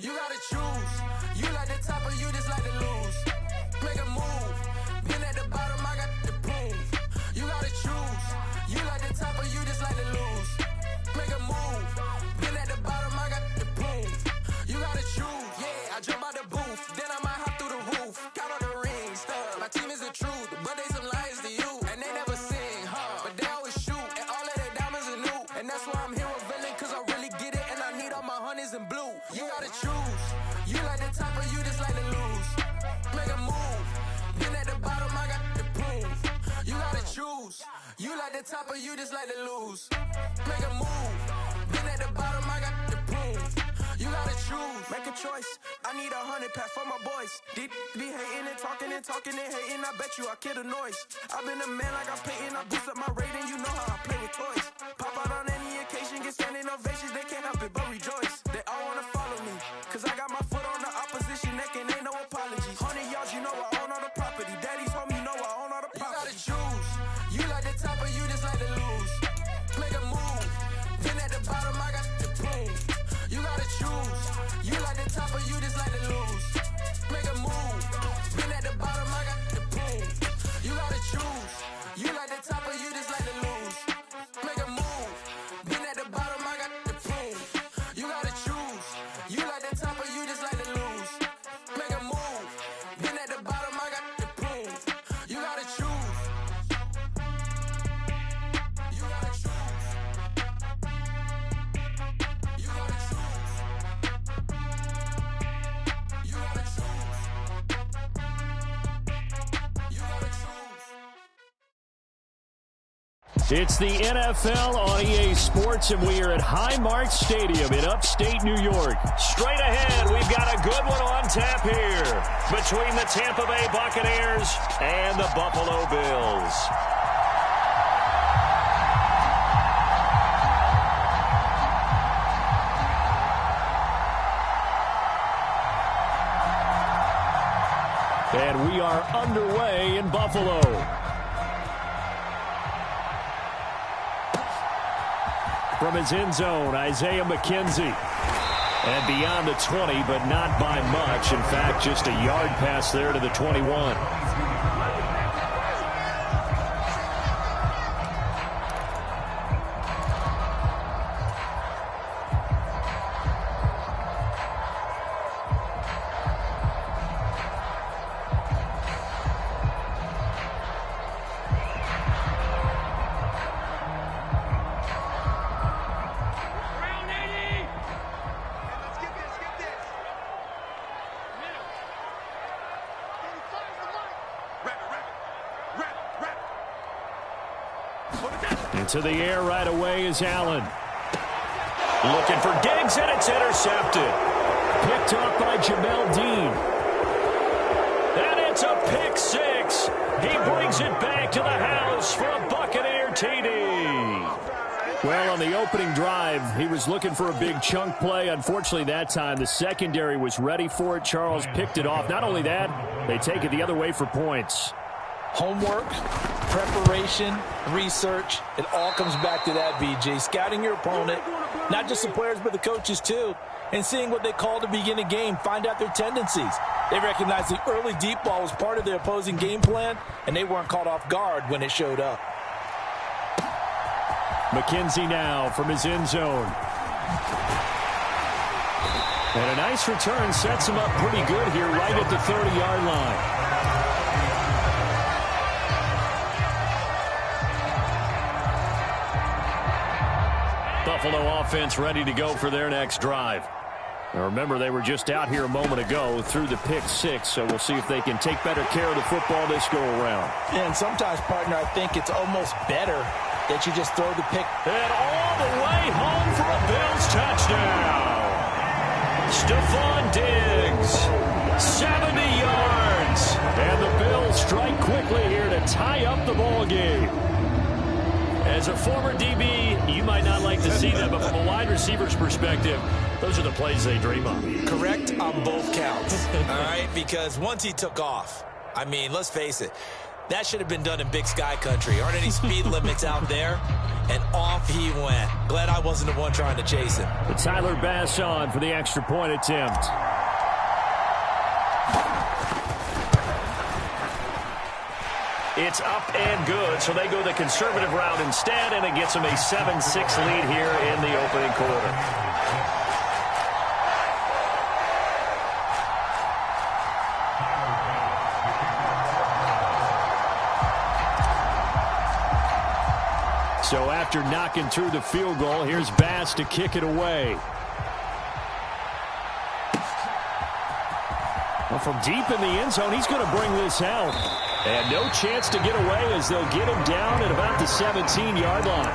You gotta choose. You like the top or you just like to lose. Make a move. Been at the bottom, I got the prove. You gotta choose. You like the top or you just like to lose. Make a move. Been at the bottom, I got the prove. You gotta choose. Yeah, I jump out the booth. Then I might hop through the roof. Count on the rings, stuff. My team is the truth, but they some liars to you. And they never sing, but they always shoot. And all of their diamonds are new. And that's why I'm here with villain, cause I really get it. And I need all my honeys in blue. You gotta choose. You like the top or you just like to lose. Make a move. Been at the bottom, I got the proof. You gotta choose. You like the top or you just like to lose. Make a move. Been at the bottom, I got the proof. You gotta choose. Make a choice. I need 100 pack for my boys. Deep be hating and talking and hating. I bet you I kill the noise. I've been a man like I'm Peyton. I boost up my rating. You know how I play with toys. Pop out on any occasion, get standing ovations. They can't help it but rejoice. They all wanna follow me, cause I got my foot on the opposition neck and ain't no apologies. 100 yards, you know I own all the property. Daddy's home, you know I own all the property. You gotta choose. You like the top or you just like to lose. Make a move. Been at the bottom, I got the proof. You gotta choose. You like the top or you just like to lose. Make a move. Been at the bottom, I got the proof. You gotta choose. You like the top or you just like to lose. Make a move. Been at the bottom, I got the proof. You gotta choose. You like the top or you just like to lose. Make a move. Been at the bottom, I got the proof. You gotta choose. You gotta choose. You gotta choose. You gotta choose. You gotta choose. It's the NFL on EA Sports, and we are at Highmark Stadium in upstate New York. Straight ahead, we've got a good one on tap here between the Tampa Bay Buccaneers and the Buffalo Bills. And we are underway in Buffalo. From his end zone, Isaiah McKenzie. And beyond the 20, but not by much. In fact, just a yard pass there to the 21. Into the air right away is Allen. Looking for Diggs, and it's intercepted. Picked up by Jamel Dean. And it's a pick six. He brings it back to the house for a Buccaneer TD. Well, on the opening drive, he was looking for a big chunk play. Unfortunately, that time, the secondary was ready for it. Charles picked it off. Not only that, they take it the other way for points. Homework, preparation, research, it all comes back to that, BJ. Scouting your opponent, not just the players but the coaches too, and seeing what they call to begin a game, find out their tendencies. They recognized the early deep ball was part of their opposing game plan, and they weren't caught off guard when it showed up. McKenzie now from his end zone. And a nice return sets him up pretty good here right at the 30-yard line. Buffalo offense ready to go for their next drive. Now remember, they were just out here a moment ago through the pick six, so we'll see if they can take better care of the football this go around. And sometimes, partner, I think it's almost better that you just throw the pick. And all the way home for a Bills touchdown. Stephon Diggs, 70 yards. And the Bills strike quickly here to tie up the ball game. As a former DB, you might not like to see that, but from a wide receiver's perspective, those are the plays they dream of. Correct on both counts, all right? Because once he took off, I mean, let's face it, That should have been done in Big Sky country. Aren't any speed limits out there? And off he went. Glad I wasn't the one trying to chase him. But Tyler Bass on for the extra point attempt. It's up and good, so they go the conservative route instead, and it gets them a 7-6 lead here in the opening quarter. So after knocking through the field goal, here's Bass to kick it away. Well, from deep in the end zone, he's going to bring this out. And no chance to get away as they'll get him down at about the 17-yard line.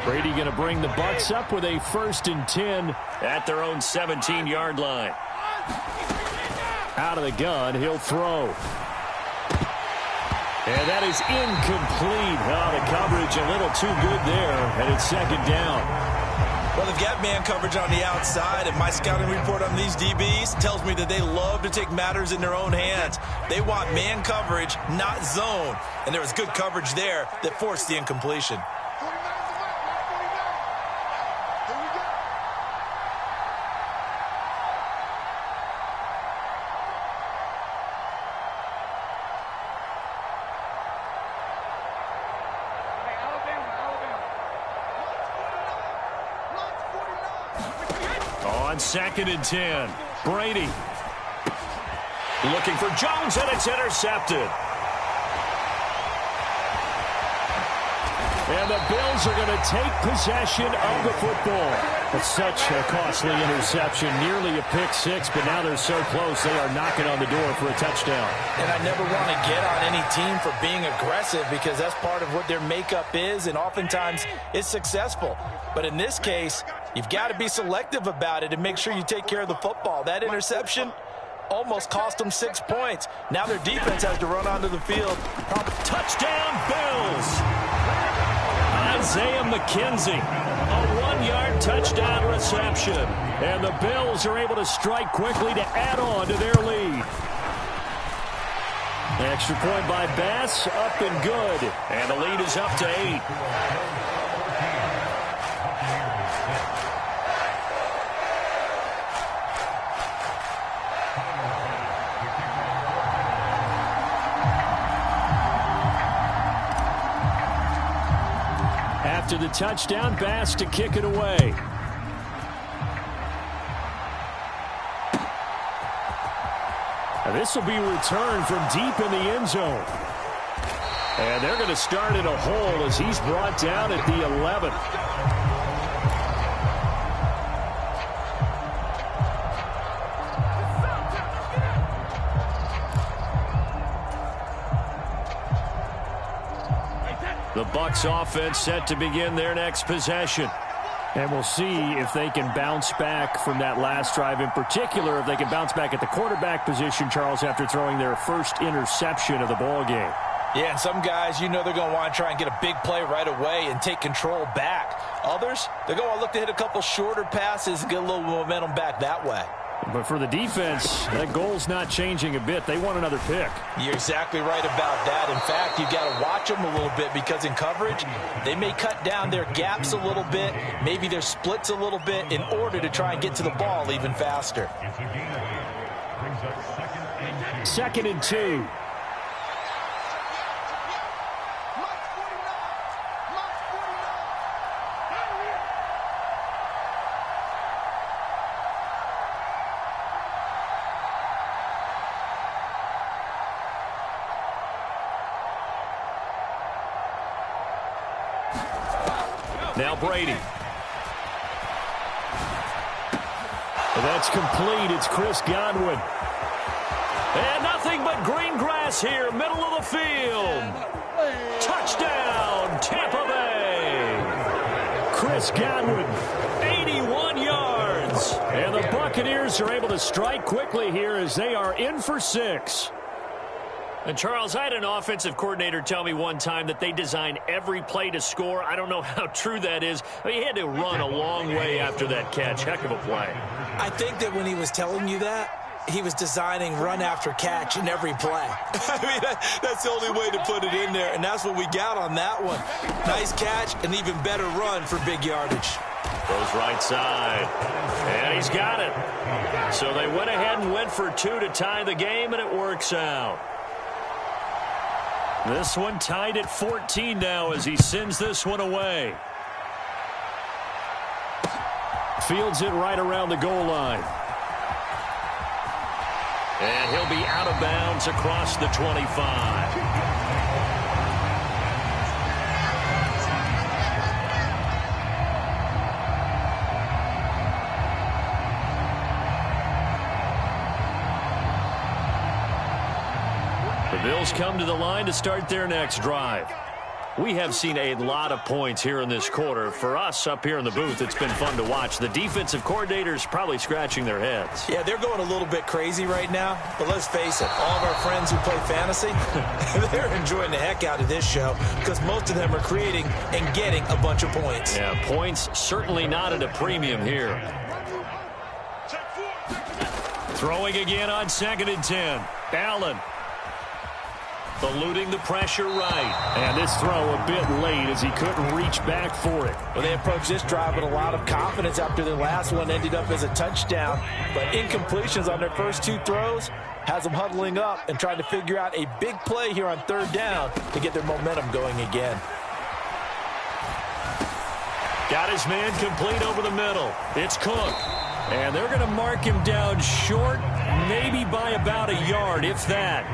Brady going to bring the Bucs up with a 1st and 10 at their own 17-yard line. Out of the gun, he'll throw. And that is incomplete. Oh, the coverage a little too good there, and it's 2nd down. Well, they've got man coverage on the outside, and my scouting report on these DBs tells me that they love to take matters in their own hands. They want man coverage, not zone. And there was good coverage there that forced the incompletion. On 2nd and 10, Brady looking for Jones, and it's intercepted. And the Bills are going to take possession of the football. It's such a costly interception, nearly a pick six, but now they're so close they are knocking on the door for a touchdown. And I never want to get on any team for being aggressive because that's part of what their makeup is, and oftentimes it's successful. But in this case, you've got to be selective about it and make sure you take care of the football. That interception almost cost them 6 points. Now their defense has to run onto the field. Touchdown, Bills! Isaiah McKenzie, a 1-yard touchdown reception. And the Bills are able to strike quickly to add on to their lead. Extra point by Bass, up and good. And the lead is up to 8. After the touchdown, Bass to kick it away. And this will be returned from deep in the end zone. And they're going to start in a hole as he's brought down at the 11. The Bucs offense set to begin their next possession. And we'll see if they can bounce back from that last drive, in particular if they can bounce back at the quarterback position, Charles, after throwing their first interception of the ball game. Yeah, and some guys, you know they're going to want to try and get a big play right away and take control back. Others, they're going to look to hit a couple shorter passes and get a little momentum back that way. But for the defense, that goal's not changing a bit. They want another pick. You're exactly right about that. In fact, you've got to watch them a little bit because in coverage, they may cut down their gaps a little bit, maybe their splits a little bit in order to try and get to the ball even faster. 2nd and 2. Now Brady. That's complete. It's Chris Godwin. And nothing but green grass here, middle of the field. Touchdown, Tampa Bay. Chris Godwin, 81 yards. And the Buccaneers are able to strike quickly here as they are in for 6. And Charles, I had an offensive coordinator tell me one time that they design every play to score. I don't know how true that is. I mean, he had to run a long way after that catch. Heck of a play. I think that when he was telling you that, he was designing run after catch in every play. I mean, that's the only way to put it in there, and that's what we got on that one. Nice catch, an even better run for big yardage. Goes right side, and he's got it. So they went ahead and went for 2 to tie the game, and it works out. This one tied at 14 now as he sends this one away. Fields it right around the goal line. And he'll be out of bounds across the 25. The Bills come to the line to start their next drive. We have seen a lot of points here in this quarter. For us up here in the booth, it's been fun to watch. The defensive coordinators probably scratching their heads. Yeah, they're going a little bit crazy right now. But let's face it, all of our friends who play fantasy, they're enjoying the heck out of this show because most of them are creating and getting a bunch of points. Yeah, points certainly not at a premium here. Throwing again on 2nd and 10. Allen. Eluding the pressure right. And this throw a bit late as he couldn't reach back for it. Well, they approached this drive with a lot of confidence after their last one ended up as a touchdown. But incompletions on their first 2 throws has them huddling up and trying to figure out a big play here on 3rd down to get their momentum going again. Got his man complete over the middle. It's Cook. And they're going to mark him down short, maybe by about a yard, if that.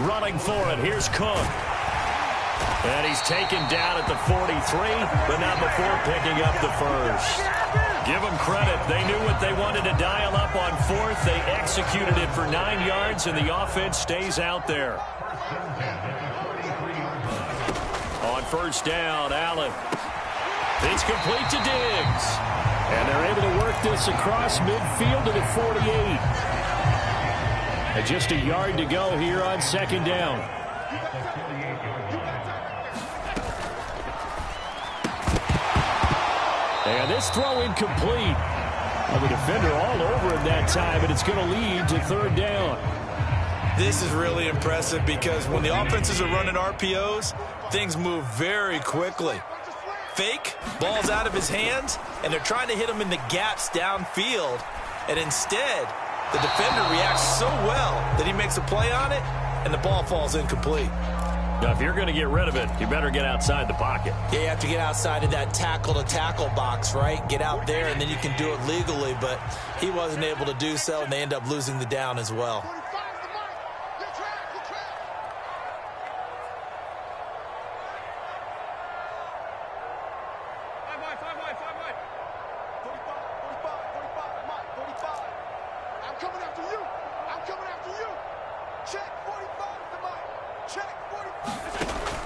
Running for it. Here's Cook. And he's taken down at the 43, but not before picking up the first. Give them credit. They knew what they wanted to dial up on 4th. They executed it for 9 yards, and the offense stays out there. On 1st down, Allen. It's complete to Diggs. And they're able to work this across midfield to the 48. And just a yard to go here on 2nd down. And this throw incomplete. Well, the defender all over it that time, and it's going to lead to 3rd down. This is really impressive because when the offenses are running RPOs, things move very quickly. Fake, ball's out of his hands, and they're trying to hit him in the gaps downfield. And instead, the defender reacts so well that he makes a play on it, and the ball falls incomplete. Now, if you're going to get rid of it, you better get outside the pocket. Yeah, you have to get outside of that tackle-to-tackle box, right? Get out there, and then you can do it legally, but he wasn't able to do so, and they end up losing the down as well.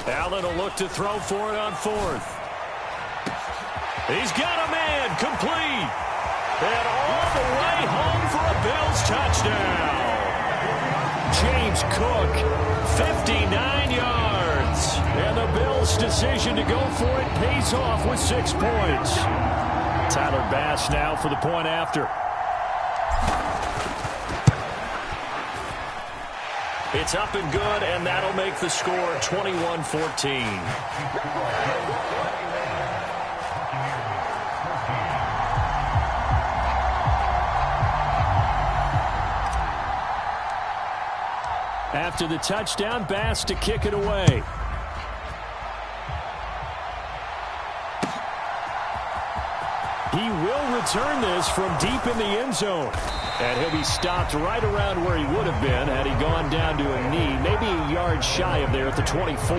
Allen will look to throw for it on 4th. He's got a man complete. And all the way home for a Bills touchdown. James Cook, 59 yards. And the Bills' decision to go for it pays off with 6 points. Tyler Bass now for the point after. It's up and good, and that'll make the score 21-14. After the touchdown, Bass to kick it away. He will return this from deep in the end zone. And he'll be stopped right around where he would have been had he gone down to a knee, maybe a yard shy of there at the 24.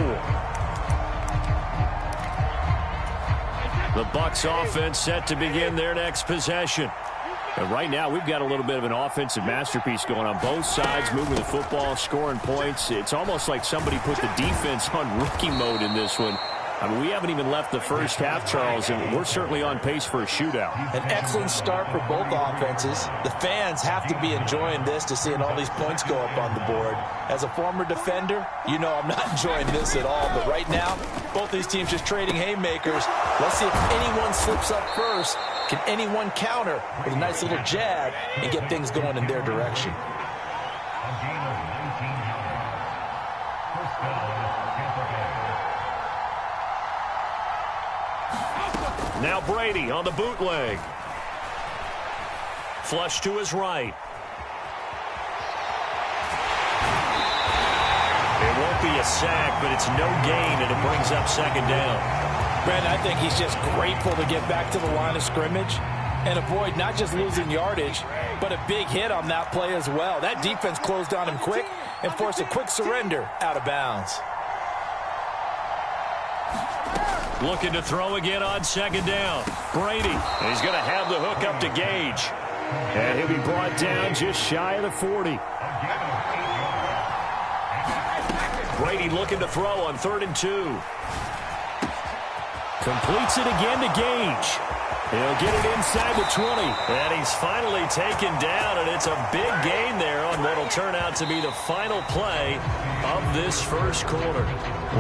The Bucs offense set to begin their next possession. And right now we've got a little bit of an offensive masterpiece going on both sides, moving the football, scoring points. It's almost like somebody put the defense on rookie mode in this one. I mean, we haven't even left the first half, Charles, and we're certainly on pace for a shootout. An excellent start for both offenses. The fans have to be enjoying this to seeing all these points go up on the board. As a former defender, you know I'm not enjoying this at all. But right now, both these teams just trading haymakers. Let's see if anyone slips up first. Can anyone counter with a nice little jab and get things going in their direction? Now Brady on the bootleg. Flush to his right. It won't be a sack, but it's no gain, and it brings up second down. Brandon, I think he's just grateful to get back to the line of scrimmage and avoid not just losing yardage, but a big hit on that play as well. That defense closed on him quick and forced a quick surrender out of bounds. Looking to throw again on second down. Brady. He's going to have the hook up to Gage. And he'll be brought down just shy of the 40. Brady looking to throw on 3rd and 2. Completes it again to Gage. He'll get it inside the 20. And he's finally taken down, and it's a big gain there on what will turn out to be the final play of this first quarter.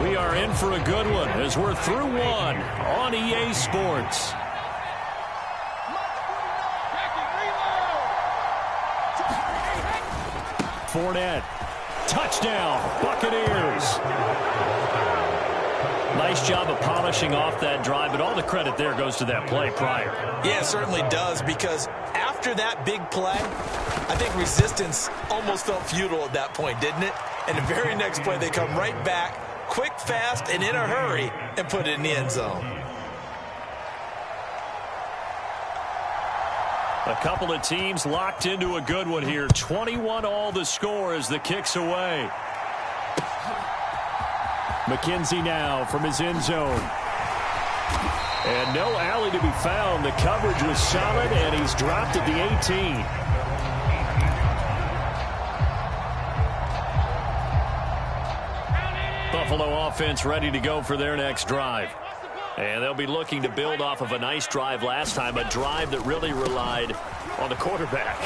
We are in for a good one as we're through one on EA Sports. Fournette. Touchdown, Buccaneers. Nice job of polishing off that drive, but all the credit there goes to that play prior. Yeah, it certainly does, because after that big play, I think resistance almost felt futile at that point, didn't it? And the very next play, they come right back, quick, fast, and in a hurry, and put it in the end zone. A couple of teams locked into a good one here. 21-all the score as the kick's away. McKenzie now from his end zone. And no alley to be found. The coverage was solid, and he's dropped at the 18. Buffalo offense ready to go for their next drive. And they'll be looking to build off of a nice drive last time, a drive that really relied on the quarterback.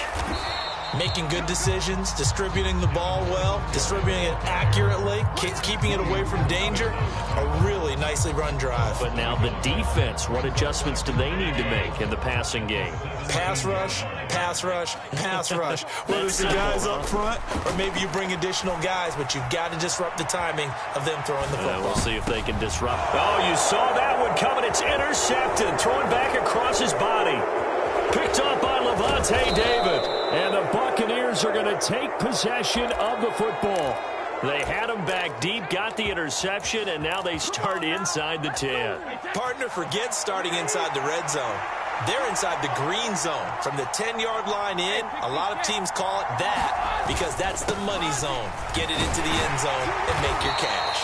Making good decisions, distributing the ball well, distributing it accurately, keeping it away from danger. A really nicely run drive. But now the defense, what adjustments do they need to make in the passing game? Pass rush, pass rush, pass rush. Whether it's the guys up front or maybe you bring additional guys, but you've got to disrupt the timing of them throwing the football. We'll see if they can disrupt. Oh, you saw that one coming. It's intercepted. Thrown back across his body. Picked up by Levante David. And the Buccaneers are going to take possession of the football. They had him back deep, got the interception, and now they start inside the 10. Partner, forget starting inside the red zone. They're inside the green zone. From the 10-yard line in, a lot of teams call it that because that's the money zone. Get it into the end zone and make your cash.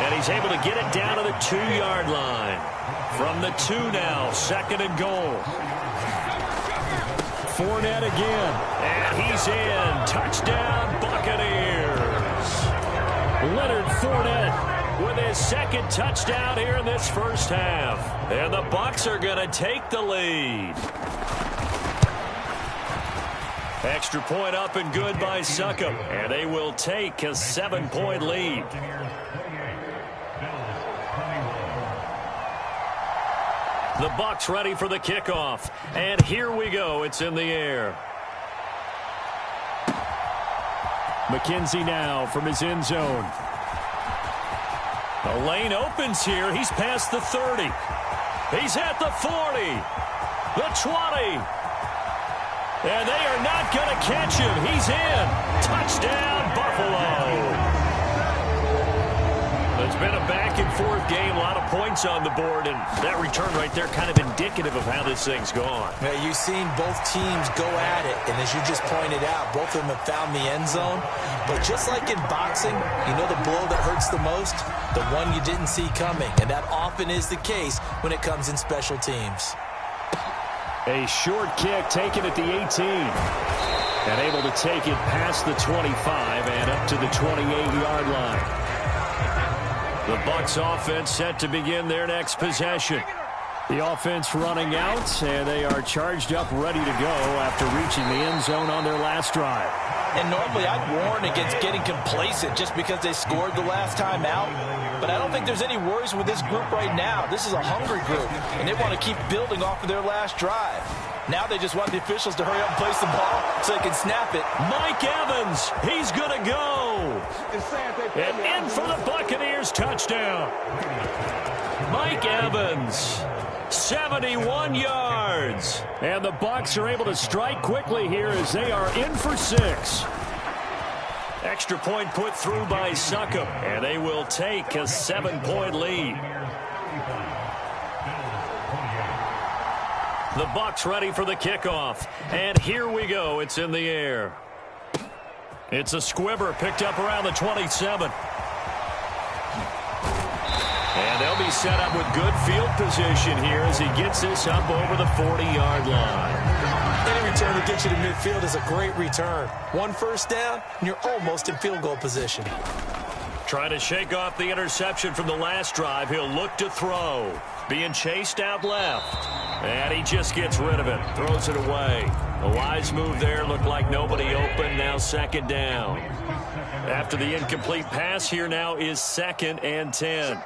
And he's able to get it down to the 2-yard line. From the 2 now, 2nd and goal. Fournette again, and he's in. Touchdown, Buccaneers. Leonard Fournette with his 2nd touchdown here in this first half. And the Bucs are going to take the lead. Extra point up and good by Succop. And they will take a 7-point lead. The Bucs ready for the kickoff. And here we go. It's in the air. McKenzie now from his end zone. The lane opens here. He's past the 30. He's at the 40. The 20. And they are not going to catch him. He's in. Touchdown, Buffalo. It's been a back-and-forth game, a lot of points on the board, and that return right there kind of indicative of how this thing's gone. Now, you've seen both teams go at it, and as you just pointed out, both of them have found the end zone. But just like in boxing, you know the blow that hurts the most? The one you didn't see coming, and that often is the case when it comes in special teams. A short kick taken at the 18. And able to take it past the 25 and up to the 28-yard line. The Bucs offense set to begin their next possession. The offense running out, and they are charged up, ready to go after reaching the end zone on their last drive. And normally I'd warn against getting complacent just because they scored the last time out. But I don't think there's any worries with this group right now. This is a hungry group, and they want to keep building off of their last drive. Now they just want the officials to hurry up and place the ball so they can snap it. Mike Evans, he's going to go. And in for the Buccaneers touchdown. Mike Evans, 71 yards. And the Bucs are able to strike quickly here as they are in for 6. Extra point put through by Succop, and they will take a 7-point lead. The Bucs ready for the kickoff. And here we go. It's in the air. It's a squibber picked up around the 27. And they'll be set up with good field position here as he gets this up over the 40-yard line. Any return that gets you to midfield is a great return. 1 first down, and you're almost in field goal position. Trying to shake off the interception from the last drive. He'll look to throw. Being chased out left. And he just gets rid of it. Throws it away. A wise move there. Looked like nobody open. Now 2nd down. After the incomplete pass, here now is 2nd and 10.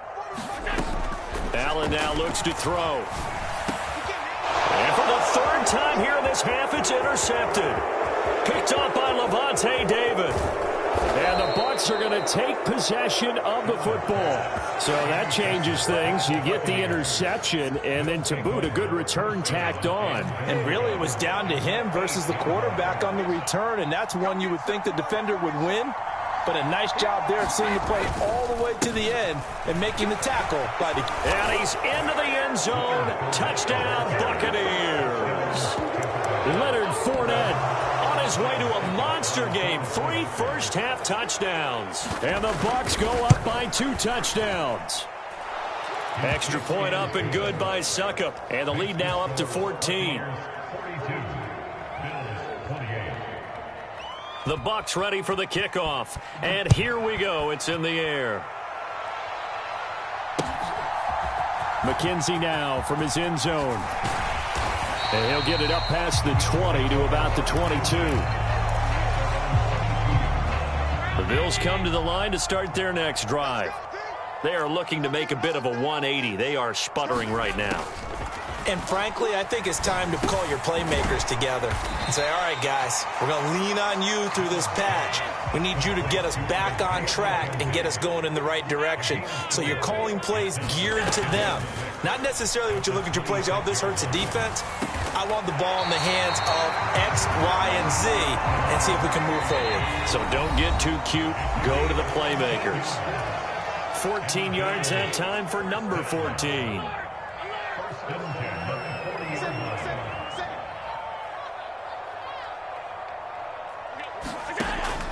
Allen now looks to throw. And for the 3rd time here in this half, it's intercepted. Picked up by Levante David. And the Bucs are going to take possession of the football. So that changes things. You get the interception, and then to boot, a good return tacked on. And really, it was down to him versus the quarterback on the return, and that's one you would think the defender would win. But a nice job there of seeing the play all the way to the end and making the tackle by the... And he's into the end zone. Touchdown, Buccaneers. Leonard Fournette on his way to a monster game. 3 first-half touchdowns. And the Bucs go up by 2 touchdowns. Extra point up and good by Succop. And the lead now up to 14. The Bucs ready for the kickoff. And here we go. It's in the air. McKenzie now from his end zone. And he'll get it up past the 20 to about the 22. The Bills come to the line to start their next drive. They are looking to make a bit of a 180. They are sputtering right now. And frankly, I think it's time to call your playmakers together and say, all right, guys, we're going to lean on you through this patch. We need you to get us back on track and get us going in the right direction. So you're calling plays geared to them. Not necessarily what you look at your plays, oh, this hurts the defense. I want the ball in the hands of X, Y, and Z and see if we can move forward. So don't get too cute. Go to the playmakers. 14 yards that time for number 14.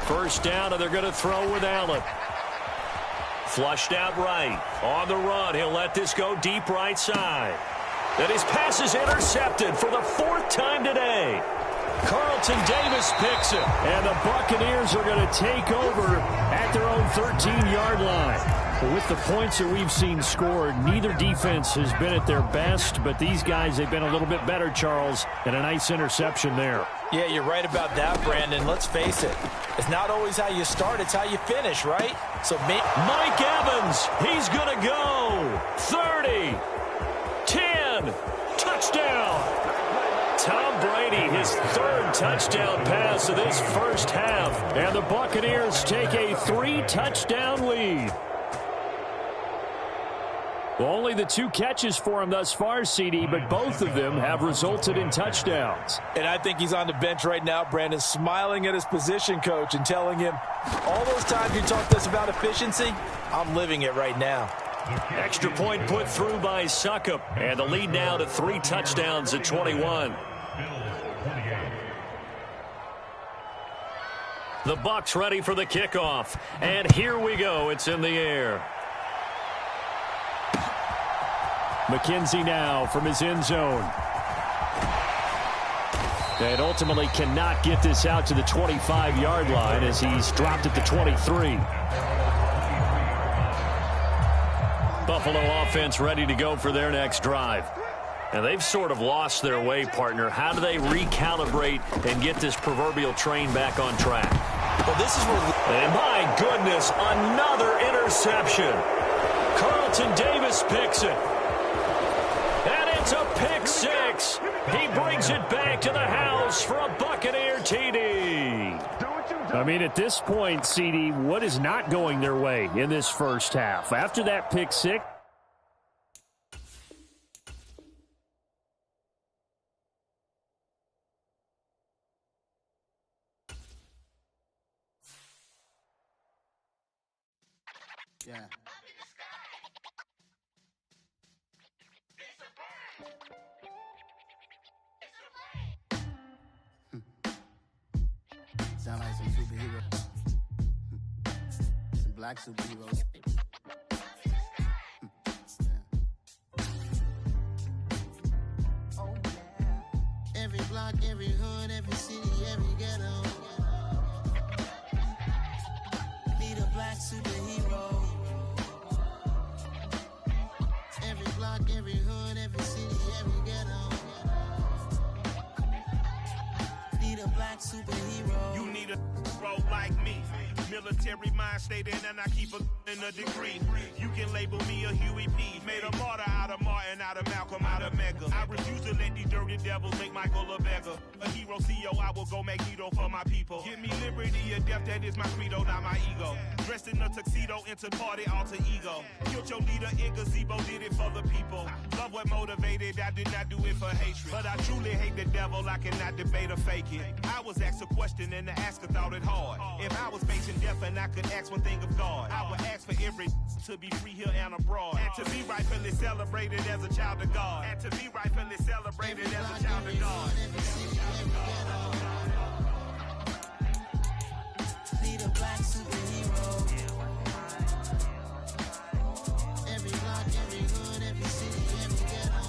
First down, and they're going to throw with Allen. Flushed out right. On the run, he'll let this go deep right side. Then his pass is intercepted for the 4th time today. Carlton Davis picks it. And the Buccaneers are going to take over at their own 13-yard line. With the points that we've seen scored, neither defense has been at their best, but these guys, they've been a little bit better, Charles, and a nice interception there. Yeah, you're right about that, Brandon. Let's face it. It's not always how you start, it's how you finish, right? So Mike Evans, he's going to go. 30, 10, touchdown. Tom Brady, his 3rd touchdown pass of this first half. And the Buccaneers take a 3-touchdown lead. Well, only the 2 catches for him thus far, CD, but both of them have resulted in touchdowns. And I think he's on the bench right now, Brandon, smiling at his position coach and telling him, all those times you talked to us about efficiency, I'm living it right now. Extra point put through by Succop, and the lead now to 3 touchdowns at 21. The Bucs ready for the kickoff, and here we go. It's in the air. McKenzie now from his end zone. And ultimately cannot get this out to the 25-yard line as he's dropped at the 23. Buffalo offense ready to go for their next drive. And they've sort of lost their way, partner. How do they recalibrate and get this proverbial train back on track? Well, this is where... And my goodness, another interception. Carlton Davis picks it. And it's a pick six. He brings it back to the house for a Buccaneer TD. I mean, at this point, CD, what is not going their way in this first half? After that pick six, yeah. Sound like some superheroes. Some black superheroes. Oh, yeah. Every block, every hood, every city, every ghetto. Need a black superhero. Every block, every hood, every city, every ghetto. Need a black superhero. You need a bro like me. Military mind state in and I keep in a degree. You can label me a Huey P. Made a martyr out of Martin, out of Malcolm, out of Mega. I refuse to let these dirty devils make Michael a beggar. A hero CEO, I will go Magneto for my people. Give me liberty or death, that is my credo, not my ego. Dressed in a tuxedo, into party, alter ego. Killed your leader in gazebo, did it for the people. Love what motivated, I did not do it for hatred. But I truly hate the devil, I cannot debate or fake it. I was asked a question and the asker thought it hard. If I was facing death and I could ask one thing of God, I would ask for every to be free here and abroad. And to be rightfully celebrated as a child of God. And to be rightfully celebrated as a child of God. Need a black superhero. Every block, every hood, every city, every ghetto.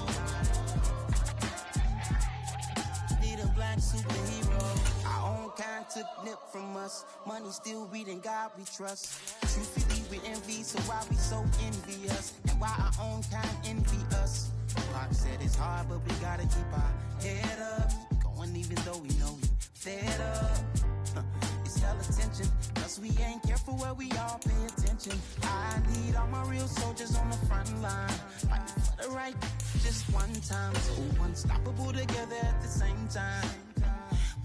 Need a black superhero. Our own kind took nip from us. Money still reading God we trust. Truthfully we envy, so why we so envious? And why our own kind envy us? Pac said it's hard, but we gotta keep our head up. Going even though we know we fed up. It's hell attention, cause we ain't careful where we all pay attention. I need all my real soldiers on the front line, fighting for the right just one time. So unstoppable together at the same time,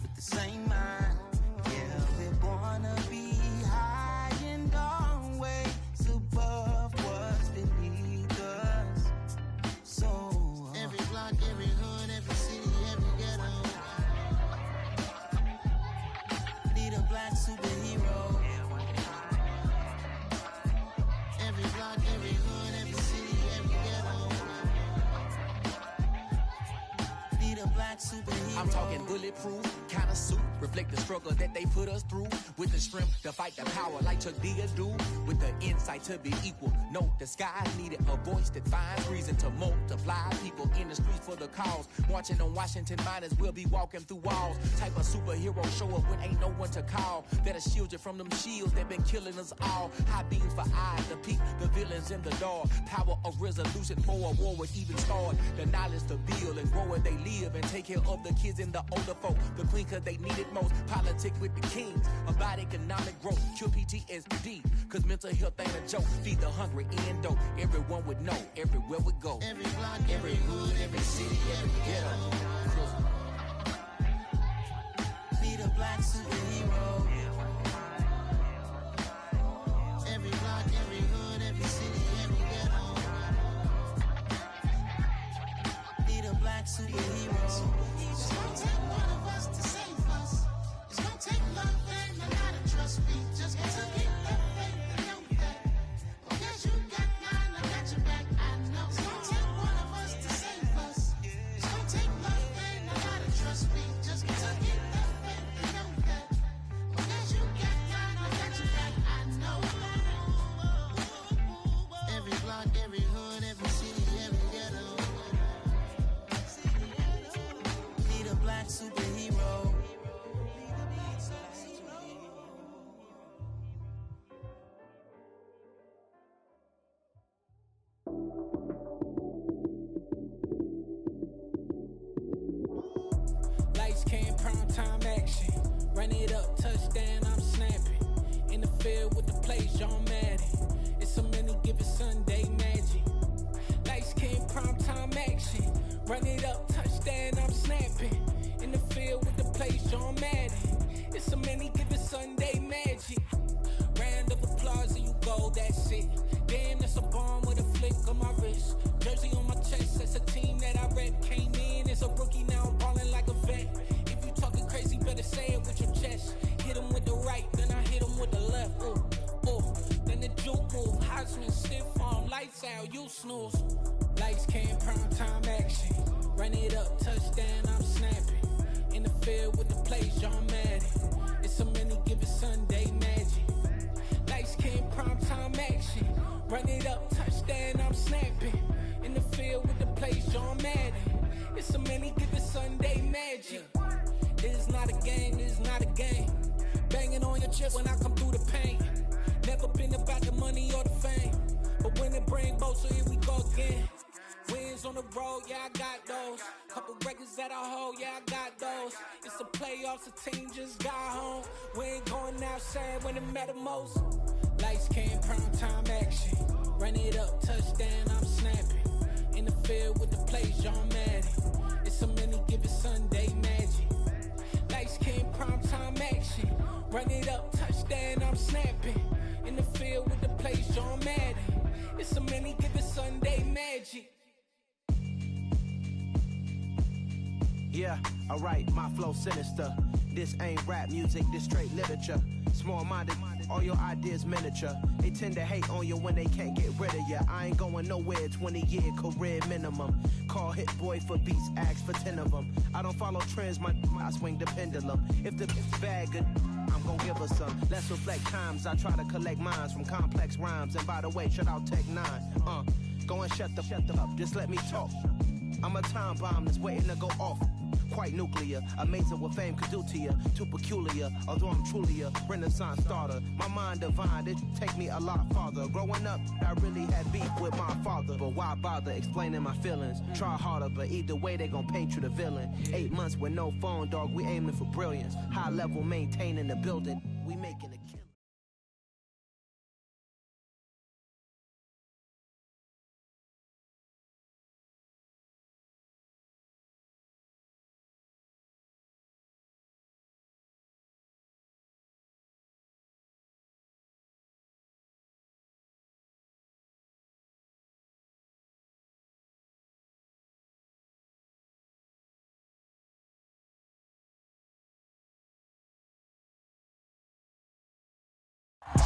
with the same mind. Yeah, we're born to be high and always above what's beneath us. So every block, every hood, every city, every ghetto. Need a black superhero. Every block, every hood, every city, every ghetto. Need a black superhero. I'm talking bulletproof kind of suit, reflect the struggle that they put us through. With the strength to fight the power like Chuck D do. With the insight to be equal. No, the sky needed a voice that finds reason to multiply. People in the streets for the cause. Marching on Washington, might as well be walking through walls. Type of superhero show up when ain't no one to call. That'll shield you from them shields that been killing us all. High beams for eyes to peek the villains in the dark. Power of resolution for a war would even start. The knowledge to build and grow where they live and take care of the kids and the older folk. The queen cause they need it most. Politic with the kings. About economic growth. Cure PTSD. Cause mental health ain't a joke. Feed the hungry and dope. Everyone would know. Everywhere we go. Every block, every hood, every city, every ghetto. Need a black superhero. Every block, every hood, every city, every ghetto. Need a black superhero. It's gonna take one of us to save us. It's gonna take love and a lot of trust. We just gotta get that faith and know that. Because you got mine, I got your back, I know. It's gonna take one of us to save us. It's gonna take love and a lot of trust. We just gotta get that faith and know that. touchdown, I'm snapping. In the field with the plays, John Madden. It's a many given Sunday magic. Lights came primetime action. Run it up, touchdown, I'm snapping. In the field with the plays, John Madden. It's a many given Sunday magic. Round of applause and you go, that's it. Damn, that's a bomb with a flick on my wrist. Jersey on my chest, that's a team that I rep. Came in as a rookie, now I'm ballin' like a vet. If you talking crazy, better say it with your chest. Hit him with the right, then I hit him with the left. Ooh, ooh. Then the juke move, Heisman, stiff arm, lights out, you snooze. Lights came, prime time action. Run it up, touchdown, I'm snapping. In the field with the plays, John Madden. It's a many given Sunday magic. Lights came, prime time action. Run it up, touchdown, I'm snapping. In the field with the plays, John Madden. It's a many given Sunday magic. This is not a game, this is not a game. Banging on your chest when I come through the pain. Never been about the money or the fame. But when it bring both, so here we go again. Wins on the road, yeah, I got those. Couple records that I hold, yeah, I got those. It's the playoffs, the team just got home. We ain't going outside when it matter most. Lights came, prime time action. Run it up, touchdown, I'm snapping. In the field with the plays, John Madden. It's a many given Sunday magic. Lights came, prime time action. Run it up, touchdown, I'm snapping. In the field with the plays, John Madden. It's a many given Sunday magic. Yeah, alright, my flow sinister. This ain't rap music, this straight literature. Small-minded, all your ideas miniature. They tend to hate on you when they can't get rid of you. I ain't going nowhere, 20-year career minimum. Call Hit Boy for beats, ask for 10 of them. I don't follow trends, I swing the pendulum. If the bitch bad good, I'm gon' give her some. Let's reflect times, I try to collect minds from complex rhymes. And by the way, shout out Tech 9. Go and shut the up, just let me talk. I'm a time bomb that's waiting to go off. Quite nuclear, amazing what fame could do to you. Too peculiar, although I'm truly a renaissance starter. My mind divine, it take me a lot farther. Growing up, I really had beef with my father. But why bother explaining my feelings? Try harder, but either way they gon' paint you the villain. 8 months with no phone, dog, we aiming for brilliance. High level maintaining the building, we making a kill.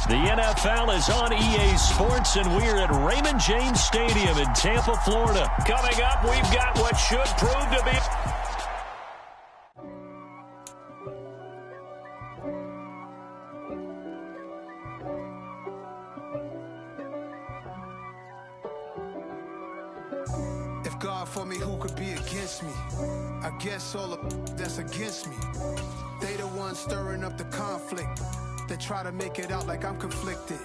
The NFL is on EA Sports, and we're at Raymond James Stadium in Tampa, Florida. Coming up, we've got what should prove to be... If God for me, who could be against me? I guess all of that's against me. They the ones stirring up the conflict. They try to make it out like I'm conflicted.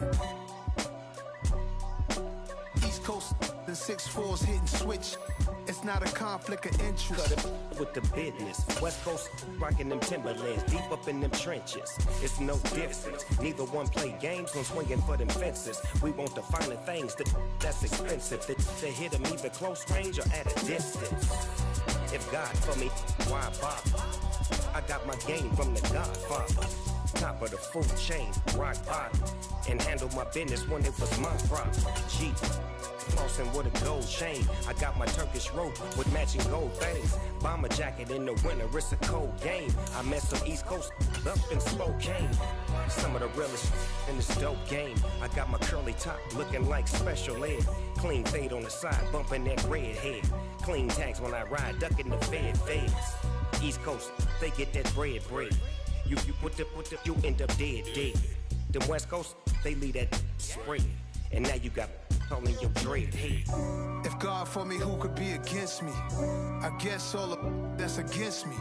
East Coast, the 6'4's hitting switch. It's not a conflict of interest. Cut it with the business. West Coast rocking them Timberlands, deep up in them trenches. It's no difference. Neither one play games when swinging for them fences. We want the finer things that's expensive. To hit them either close range or at a distance. If God for me, why bother? I got my game from the Godfather. Top of the food chain, rock bottom. And handle my business when it was my problem. G, flossing with a gold chain. I got my Turkish rope with matching gold things. Bomber jacket in the winter, it's a cold game. I met some East Coast up in Spokane. Some of the realest in this dope game. I got my curly top looking like special ed. Clean fade on the side, bumping that red head. Clean tags when I ride, ducking the feds. East Coast, they get that bread. You you end up dead. The West Coast, they leave that spread. And now you got all in your dread head. If God for me, who could be against me? I guess all of that's against me.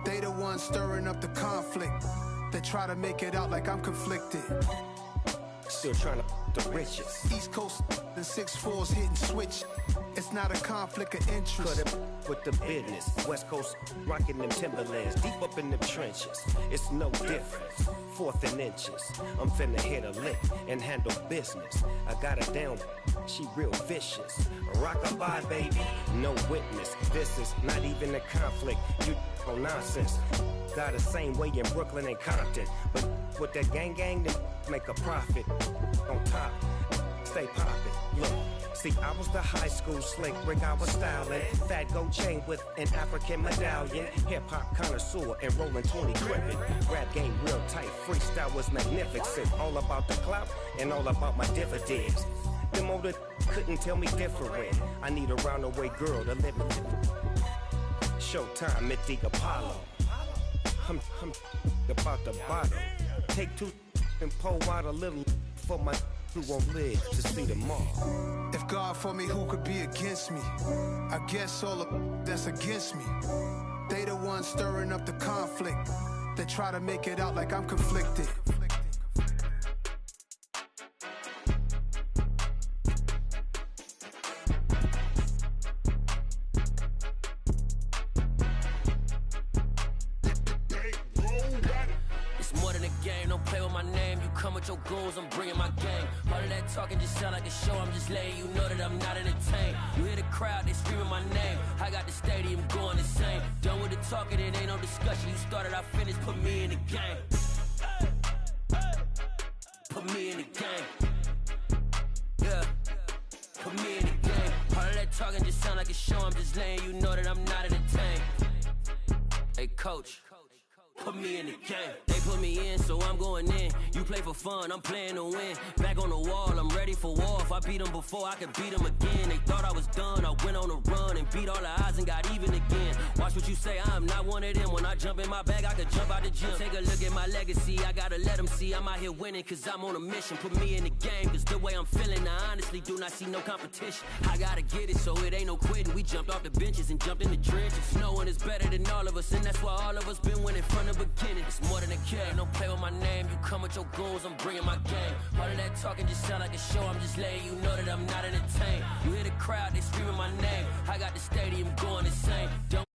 They the ones stirring up the conflict. They try to make it out like I'm conflicted. Still trying to the riches. East Coast, the 6'4's hitting switch. It's not a conflict of interest. Cut it with the business. West Coast rocking them Timberlands, deep up in them trenches. It's no difference. Fourth and inches. I'm finna hit a lick and handle business. I got her down, she real vicious. Rock-a-bye, baby, no witness. This is not even a conflict. You on nonsense. Got the same way in Brooklyn and Compton, but with that gang, then make a profit. On top, stay poppin'. Look. See, I was the high school slick Rick, I was styling. Fat gold chain with an African medallion. Hip-hop connoisseur and rolling 20 gripping. Rap game real tight, freestyle was magnificent. All about the clout and all about my dividends. Them older couldn't tell me different. I need a roundaway girl to live with. Showtime at the Apollo. I'm about the bottle. Take two and pour out a little for my who won't live to see tomorrow. If God for me, who could be against me? I guess all of that's against me. They the ones stirring up the conflict. They try to make it out like I'm conflicted. Your goals, I'm bringing my gang. All of that talking just sound like a show. I'm just letting you know that I'm not entertained. You hear the crowd, they screaming my name. I got the stadium going insane. Done with the talking, it ain't no discussion. You started, I finished, put me in the game. Put me in the game. Yeah, put me in the game. All of that talking just sound like a show. I'm just letting you know that I'm not entertained. Hey, coach. Put me in the game. They put me in, so I'm going in. You play for fun, I'm playing to win. Back on the wall, I'm ready for war. If I beat them before, I could beat them again. They thought I was done, I went on a run and beat all the odds and got even again. Watch what you say, I'm not one of them. When I jump in my bag, I could jump out the gym. Take a look at my legacy, I gotta let them see I'm out here winning, cause I'm on a mission. Put me in the game, cause the way I'm feeling, I honestly do not see no competition. I gotta get it, so it ain't no quitting. We jumped off the benches and jumped in the trenches. No one is better than all of us, and that's why all of us been winning from the beginning. It's more than a kid, don't play with my name. You come with your goons, I'm bringing my game. All of that talking just sound like a show. I'm just letting you know that I'm not entertained. You hear the crowd, they screaming my name. I got the stadium going insane. Don't